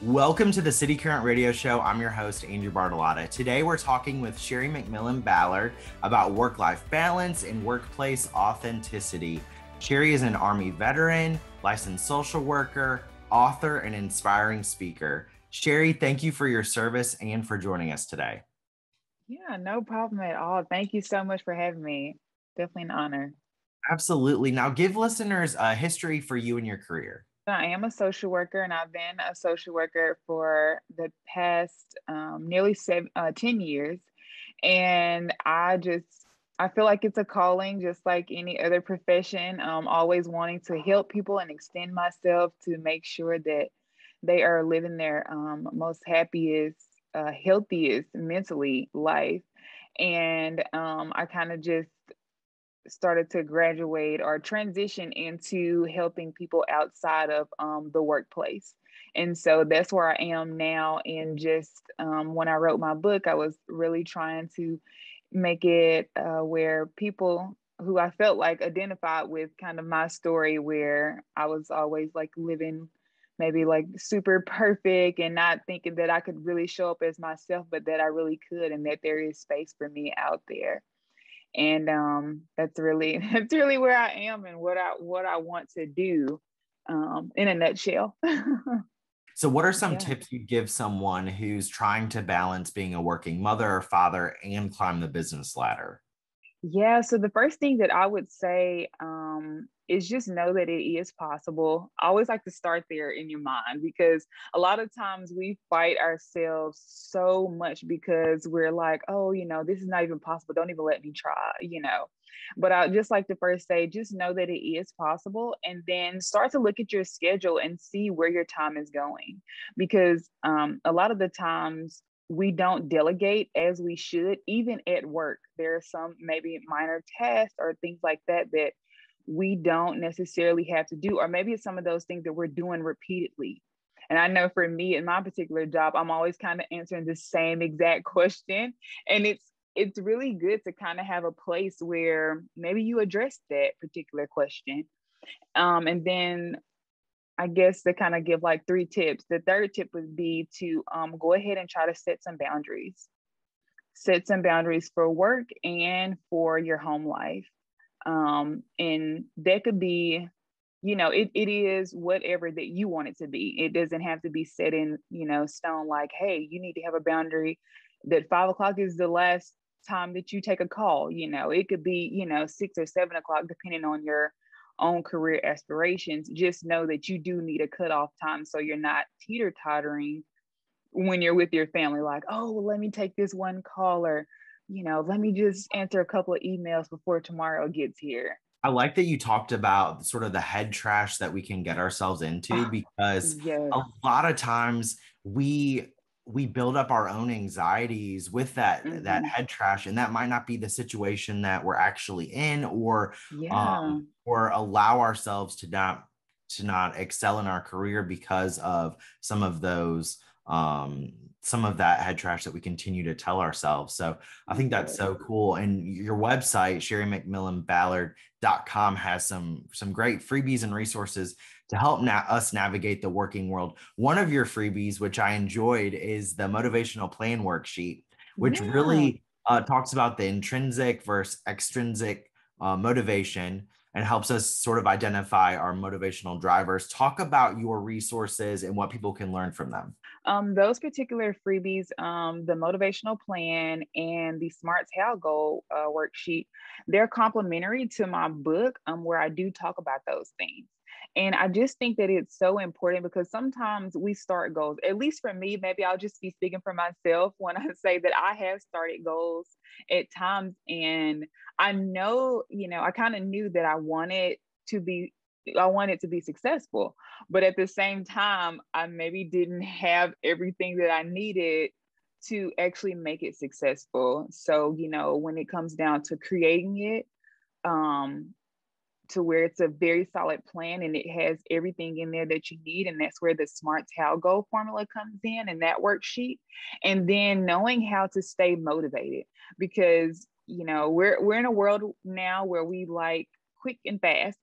Welcome to the City Current Radio Show. I'm your host, Andrew Bartolotta. Today, we're talking with Sherry McMillan-Ballard about work-life balance and workplace authenticity. Sherry is an Army veteran, licensed social worker, author, and inspiring speaker. Sherry, thank you for your service and for joining us today. Yeah, no problem at all. Thank you so much for having me. Definitely an honor. Absolutely. Now, give listeners a history for you and your career. I am a social worker, and I've been a social worker for the past nearly 10 years. And I feel like it's a calling, just like any other profession. Always wanting to help people and extend myself to make sure that they are living their most happiest, healthiest mentally life. And I kind of just started to graduate or transition into helping people outside of the workplace. And so that's where I am now. And just when I wrote my book, I was really trying to make it where people who I felt like identified with kind of my story, where I was always like living maybe like super perfect and not thinking that I could really show up as myself, but that I really could, and that there is space for me out there. And that's really where I am and what I want to do in a nutshell. So what are some Yeah. tips you'd give someone who's trying to balance being a working mother or father and climb the business ladder? Yeah, so the first thing that I would say is just know that it is possible. I always like to start there in your mind, because a lot of times we fight ourselves so much because we're like, oh, this is not even possible. Don't even let me try. But I just like to first say, just know that it is possible, and then start to look at your schedule and see where your time is going. Because a lot of the times, we don't delegate as we should, even at work. There are some maybe minor tasks or things like that that we don't necessarily have to do, or maybe it's some of those things that we're doing repeatedly. And I know for me in my particular job, I'm always kind of answering the same exact question. And it's really good to kind of have a place where maybe you address that particular question. And then I guess to kind of give like 3 tips. The third tip would be to go ahead and try to set some boundaries. Set some boundaries for work and for your home life. And that could be, it is whatever that you want it to be. It doesn't have to be set in, stone, like, hey, you need to have a boundary that 5 o'clock is the last time that you take a call. It could be, 6 or 7 o'clock, depending on your own career aspirations. Just know that you do need a cutoff time, so you're not teeter-tottering when you're with your family, like, oh, well, let me take this one call, or let me just answer a couple of emails before tomorrow gets here. I like that you talked about sort of the head trash that we can get ourselves into, because Yes. a lot of times we build up our own anxieties with that Hmm. head trash, and that might not be the situation that we're actually in, Yeah. or allow ourselves to not excel in our career because of some of that head trash that we continue to tell ourselves. So I think that's Yes. so cool. And your website, sherrymcmillanballard.com, has some great freebies and resources to help us navigate the working world. One of your freebies, which I enjoyed, is the motivational plan worksheet, which Yeah. really talks about the intrinsic versus extrinsic motivation, and helps us sort of identify our motivational drivers. Talk about your resources and what people can learn from them. Those particular freebies, the motivational plan and the Smarts How Goal worksheet, they're complementary to my book, where I do talk about those things. And I just think that it's so important, because sometimes we start goals, at least for me, maybe I'll just be speaking for myself when I say that I have started goals at times. And I know, I kind of knew that to be, I wanted to be successful. But at the same time, I maybe didn't have everything that I needed to actually make it successful. So, when it comes down to creating it, um, to where it's a very solid plan and it has everything in there that you need. And that's where the Smarts How Go formula comes in that worksheet. And then knowing how to stay motivated, because, we're in a world now where we like quick and fast.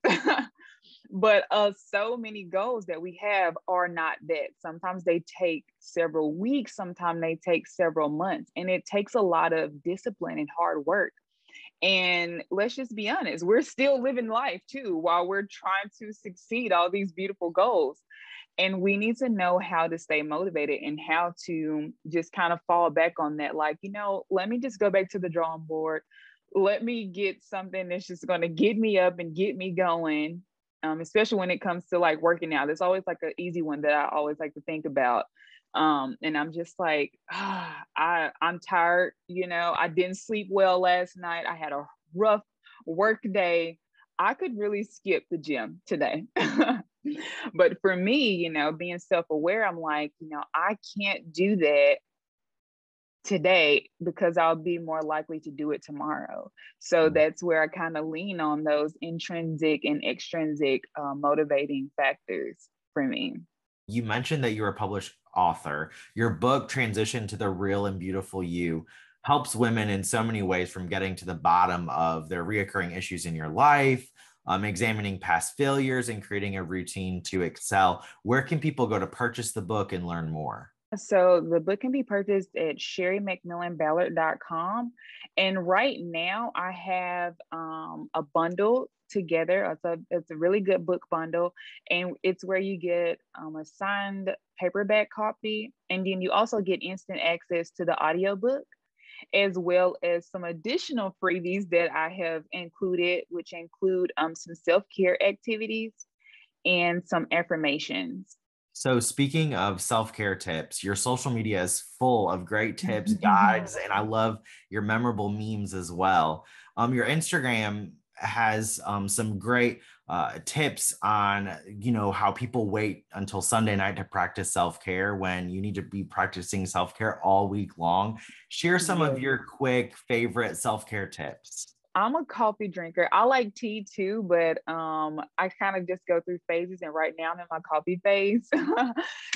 But so many goals that we have are not that. Sometimes they take several weeks, sometimes they take several months, and it takes a lot of discipline and hard work. And let's just be honest, we're still living life too while we're trying to succeed all these beautiful goals. And we need to know how to stay motivated and how to just kind of fall back on that. Like, let me just go back to the drawing board. Let me get something that's just going to get me up and get me going. Especially when it comes to like working out. There's always like an easy one that I always like to think about. And I'm just like, I'm tired. I didn't sleep well last night. I had a rough work day. I could really skip the gym today. But for me, being self-aware, I'm like, I can't do that today because I'll be more likely to do it tomorrow. So that's where I kind of lean on those intrinsic and extrinsic motivating factors for me. You mentioned that you're a published author. Your book, Transition to the Real and Beautiful You, helps women in so many ways, from getting to the bottom of their reoccurring issues in your life, examining past failures, and creating a routine to excel. Where can people go to purchase the book and learn more? So the book can be purchased at sherrymcmillan-ballard.com. And right now I have a bundle together. It's a really good book bundle. And it's where you get a signed paperback copy. And then you also get instant access to the audiobook, as well as some additional freebies that I have included, which include some self-care activities and some affirmations. So speaking of self-care tips, your social media is full of great tips, guides, and I love your memorable memes as well. Your Instagram has some great tips on, how people wait until Sunday night to practice self-care when you need to be practicing self-care all week long. Share some of your quick favorite self-care tips. I'm a coffee drinker. I like tea too, but I kind of just go through phases, and right now I'm in my coffee phase.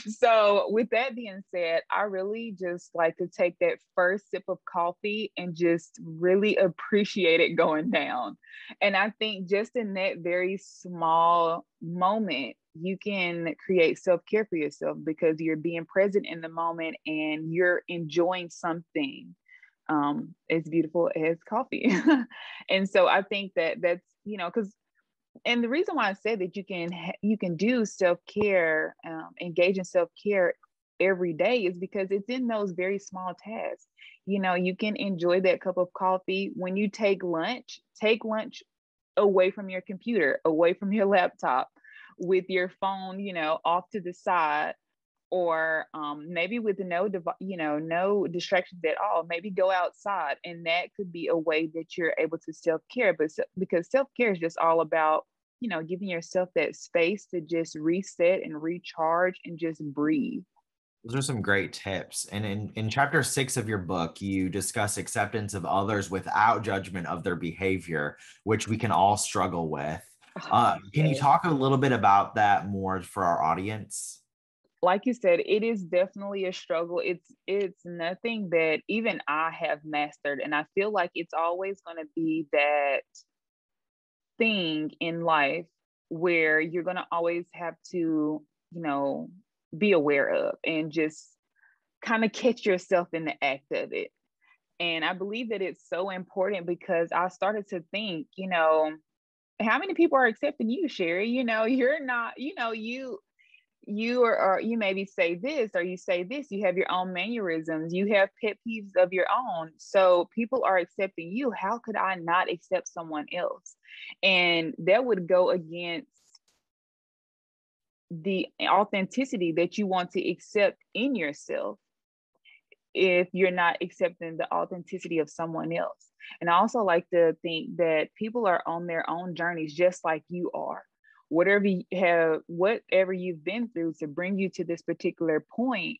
So with that being said, I really just like to take that first sip of coffee and just really appreciate it going down. And I think just in that very small moment, you can create self-care for yourself because you're being present in the moment and you're enjoying something as beautiful as coffee. And so I think that's, because, and the reason why I said that you can do self-care, engage in self-care every day is because it's in those very small tasks. You can enjoy that cup of coffee when you take lunch away from your computer, away from your laptop, with your phone, off to the side, or maybe with no distractions at all. Maybe go outside, and that could be a way that you're able to self-care. But because self-care is just all about giving yourself that space to just reset and recharge and just breathe. Those are some great tips. And in chapter 6 of your book, you discuss acceptance of others without judgment of their behavior, which we can all struggle with. Can you talk a little bit about that more for our audience? Like you said, it is definitely a struggle. It's nothing that even I have mastered. And I feel like it's always going to be that thing in life where you're going to always have to, be aware of and just kind of catch yourself in the act of it. And I believe that it's so important because I started to think, how many people are accepting you, Sherry? You're not, you maybe say this or you say this, you have your own mannerisms, you have pet peeves of your own. So people are accepting you. How could I not accept someone else? And that would go against the authenticity that you want to accept in yourself if you're not accepting the authenticity of someone else. And I also like to think that people are on their own journeys just like you are. Whatever you've been through to bring you to this particular point,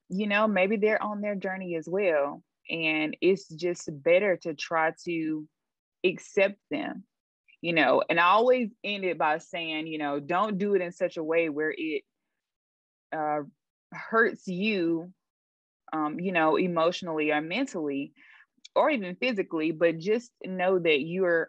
maybe they're on their journey as well. And it's just better to try to accept them, and I always end it by saying, don't do it in such a way where it hurts you, emotionally or mentally. or even physically, but just know that you're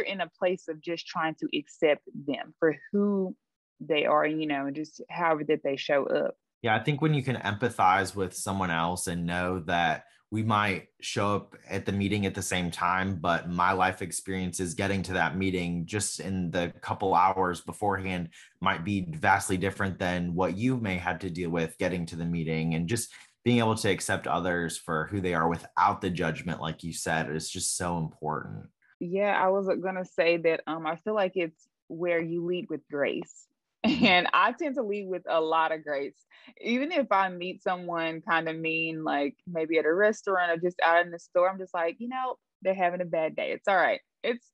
in a place of just trying to accept them for who they are, just however that they show up. Yeah, I think when you can empathize with someone else and know that we might show up at the meeting at the same time, but my life experiences getting to that meeting just in the couple hours beforehand might be vastly different than what you may had to deal with getting to the meeting, and just being able to accept others for who they are without the judgment, like you said, is just so important. Yeah, I was gonna say that I feel like it's where you lead with grace. Mhm. And I tend to lead with a lot of grace. Even if I meet someone kind of mean, like maybe at a restaurant or just out in the store, I'm just like, they're having a bad day. It's all right.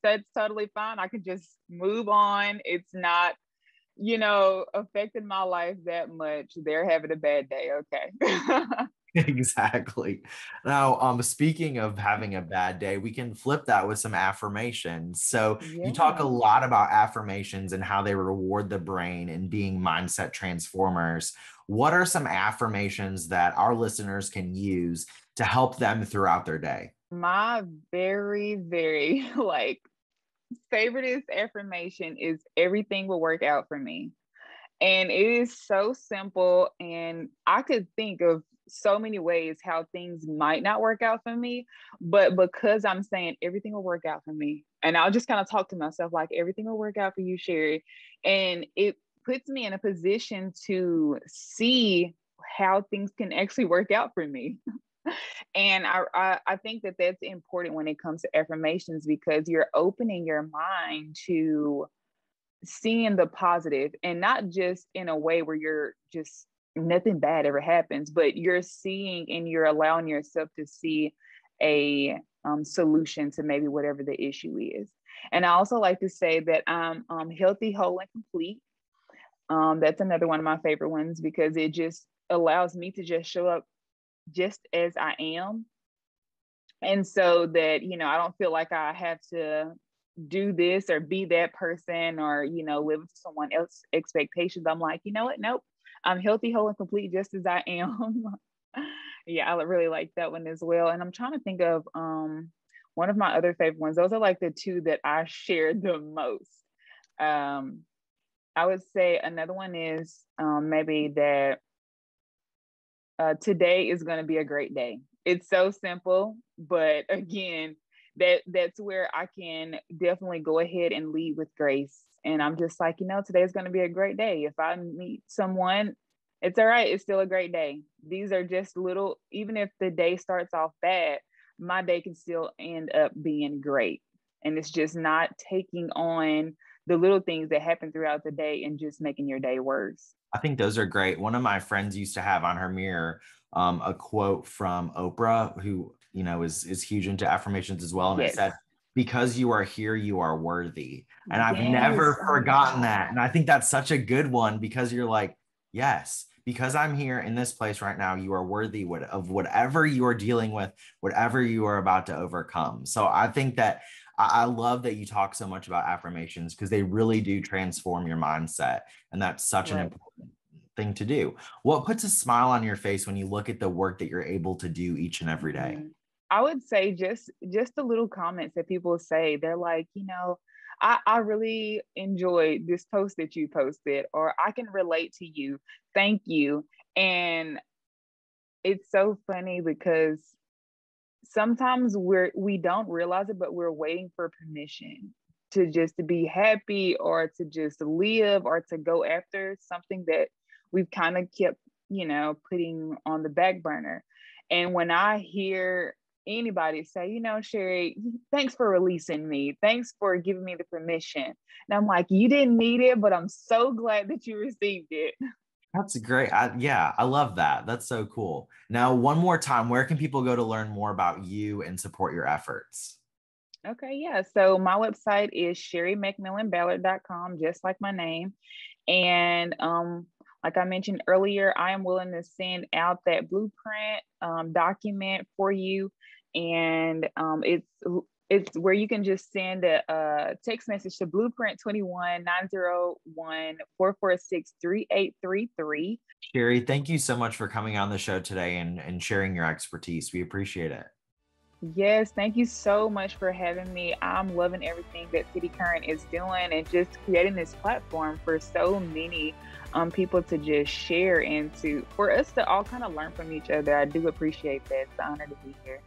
That's totally fine. I could just move on. It's not, affecting my life that much. They're having a bad day. Okay. Exactly. Now, speaking of having a bad day, we can flip that with some affirmations. So you talk a Yeah. lot about affirmations and how they reward the brain and being mindset transformers. What are some affirmations that our listeners can use to help them throughout their day? My very, very like favorite affirmation is everything will work out for me. And it is so simple. And I could think of so many ways how things might not work out for me. But because I'm saying everything will work out for me, and I'll just kind of talk to myself like everything will work out for you, Sherry. And it puts me in a position to see how things can actually work out for me. And I think that that's important when it comes to affirmations, because you're opening your mind to seeing the positive, and not just in a way where you're just nothing bad ever happens, but you're seeing and you're allowing yourself to see a solution to maybe whatever the issue is. And I also like to say that I'm healthy, whole, and complete. That's another one of my favorite ones, because it just allows me to just show up just as I am. And so that, I don't feel like I have to do this or be that person, or, live to someone else's expectations. I'm like, you know what? Nope. I'm healthy, whole, and complete just as I am. Yeah, I really like that one as well. And I'm trying to think of one of my other favorite ones. Those are like the two that I share the most. Um, I would say another one is maybe that today is going to be a great day. It's so simple, but again, that's where I can definitely go ahead and lead with grace. And I'm just like, today's going to be a great day. If I meet someone, it's all right. It's still a great day. These are just little, even if the day starts off bad, my day can still end up being great. And it's just not taking on the little things that happen throughout the day and just making your day worse. I think those are great. One of my friends used to have on her mirror a quote from Oprah, who is huge into affirmations as well, and it Yes. said, "Because you are here, you are worthy." And I've Yes. never Oh my forgotten that, God. and I think that's such a good one, because you're like, yes, because I'm here in this place right now, you are worthy of whatever you are dealing with, whatever you are about to overcome. So I think that I love that you talk so much about affirmations, because they really do transform your mindset. And that's such an Right. important thing to do. What puts a smile on your face when you look at the work that you're able to do each and every day? Mhm. I would say just the little comments that people say. They're like, I really enjoyed this post that you posted, or I can relate to you. Thank you. And it's so funny because sometimes we don't realize it, but we're waiting for permission to just to be happy, or to just live, or to go after something that we've kind of kept, putting on the back burner. And when I hear anybody say, Sherry, thanks for releasing me, thanks for giving me the permission, and I'm like, you didn't need it, but I'm so glad that you received it. That's great. Yeah, I love that. That's so cool. Now, one more time, where can people go to learn more about you and support your efforts? Okay, yeah. So my website is sherrymcmillanballard.com, just like my name. And like I mentioned earlier, I am willing to send out that blueprint document for you. And it's where you can just send a text message to blueprint 21-901-446-3833. Sherry, thank you so much for coming on the show today and sharing your expertise. We appreciate it. Yes, thank you so much for having me. I'm loving everything that City Current is doing and just creating this platform for so many people to just share and for us to all kind of learn from each other. I do appreciate that. It's an honor to be here.